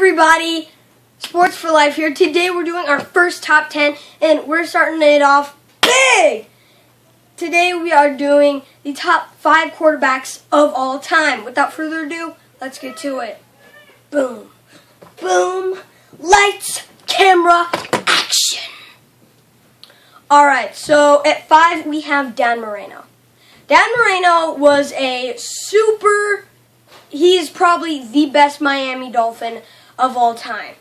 everybody? Sports for Life here. Today we're doing our first top 10 and we're starting it off big! Today we are doing the top 5 quarterbacks of all time. Without further ado, let's get to it. Boom. Boom. Lights, camera, action. Alright, so at 5 we have Dan Marino. Dan Marino was he's probably the best Miami Dolphin of all time.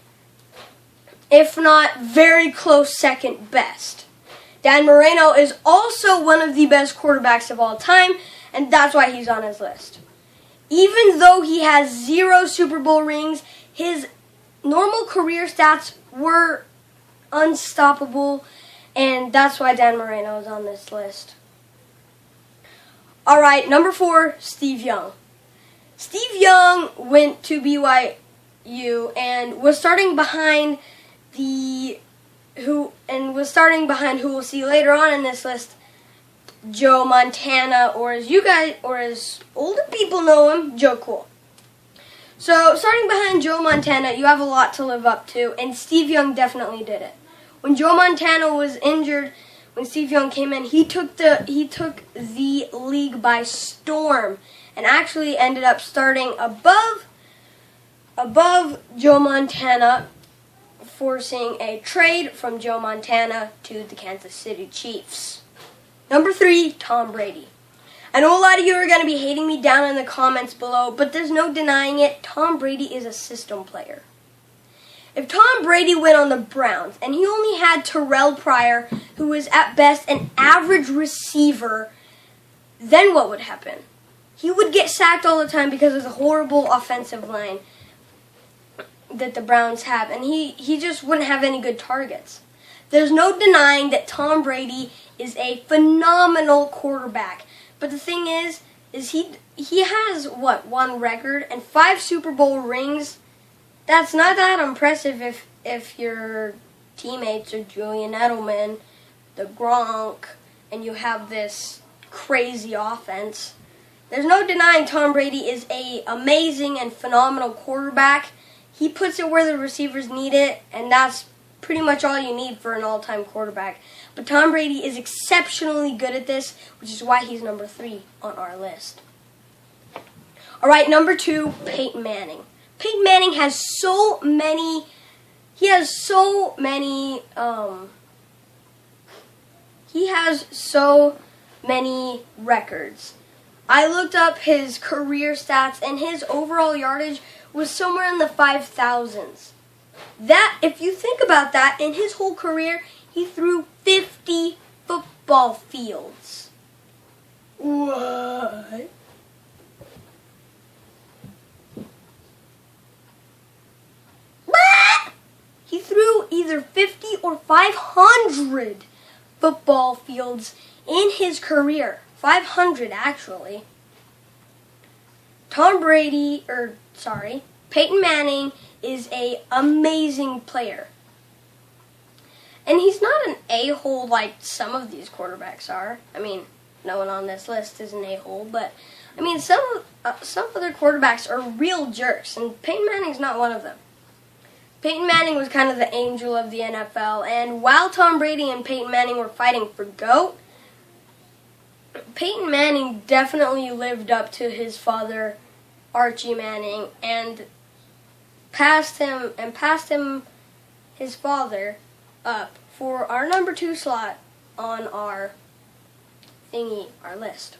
If not very close second best. Dan Marino is also one of the best quarterbacks of all time, and that's why he's on his list. Even though he has 0 Super Bowl rings, his normal career stats were unstoppable, and that's why Dan Marino is on this list. Alright, number 4, Steve Young. Steve Young went to BYU and was starting behind who we'll see later on in this list, Joe Montana, or as older people know him, Joe Cool. So, starting behind Joe Montana, you have a lot to live up to, and Steve Young definitely did it. When Joe Montana was injured, when Steve Young came in, he took the league by storm, and actually ended up starting above Joe Montana, forcing a trade from Joe Montana to the Kansas City Chiefs. Number 3, Tom Brady. I know a lot of you are going to be hating me down in the comments below, but there's no denying it. Tom Brady is a system player. If Tom Brady went on the Browns and he only had Terrell Pryor, who was at best an average receiver, then what would happen? He would get sacked all the time because of the horrible offensive line that the Browns have, and he just wouldn't have any good targets. There's no denying that Tom Brady is a phenomenal quarterback. But the thing is he has, 1 record and 5 Super Bowl rings. That's not that impressive if your teammates are Julian Edelman, the Gronk, and you have this crazy offense. There's no denying Tom Brady is an amazing and phenomenal quarterback. He puts it where the receivers need it, and that's pretty much all you need for an all-time quarterback. But Tom Brady is exceptionally good at this, which is why he's number 3 on our list. Alright, number 2, Peyton Manning. Peyton Manning has so many records. I looked up his career stats, and his overall yardage was somewhere in the 5,000s. That, if you think about that, in his whole career, he threw 50 football fields. What? He threw either 50 or 500 football fields in his career. 500, actually. Peyton Manning is an amazing player. And he's not an a-hole like some of these quarterbacks are. I mean, no one on this list is an a-hole, but I mean, some other quarterbacks are real jerks, and Peyton Manning's not one of them. Peyton Manning was kind of the angel of the NFL, and while Tom Brady and Peyton Manning were fighting for GOAT, Peyton Manning definitely lived up to his father, Archie Manning, and passed him his father up for our number 2 slot on our list.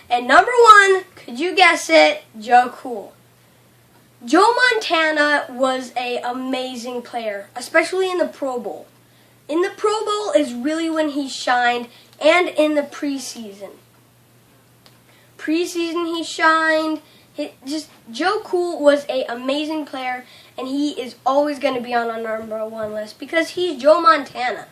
And number 1, could you guess it, Joe Cool. Joe Montana was an amazing player, especially in the Pro Bowl. In the Pro Bowl is really when he shined, and in the preseason. He shined. Joe Cool was an amazing player, and he is always going to be on our number 1 list because he's Joe Montana.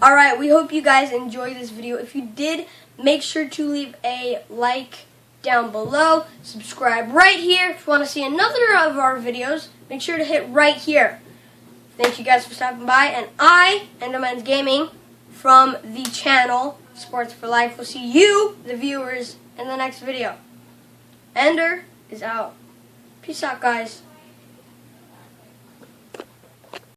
Alright, we hope you guys enjoyed this video. If you did, make sure to leave a like down below. Subscribe right here. If you want to see another of our videos, make sure to hit right here. Thank you guys for stopping by, and Enderman's Gaming, from the channel Sports for Life, will see you, the viewers, in the next video. Ender is out. Peace out, guys.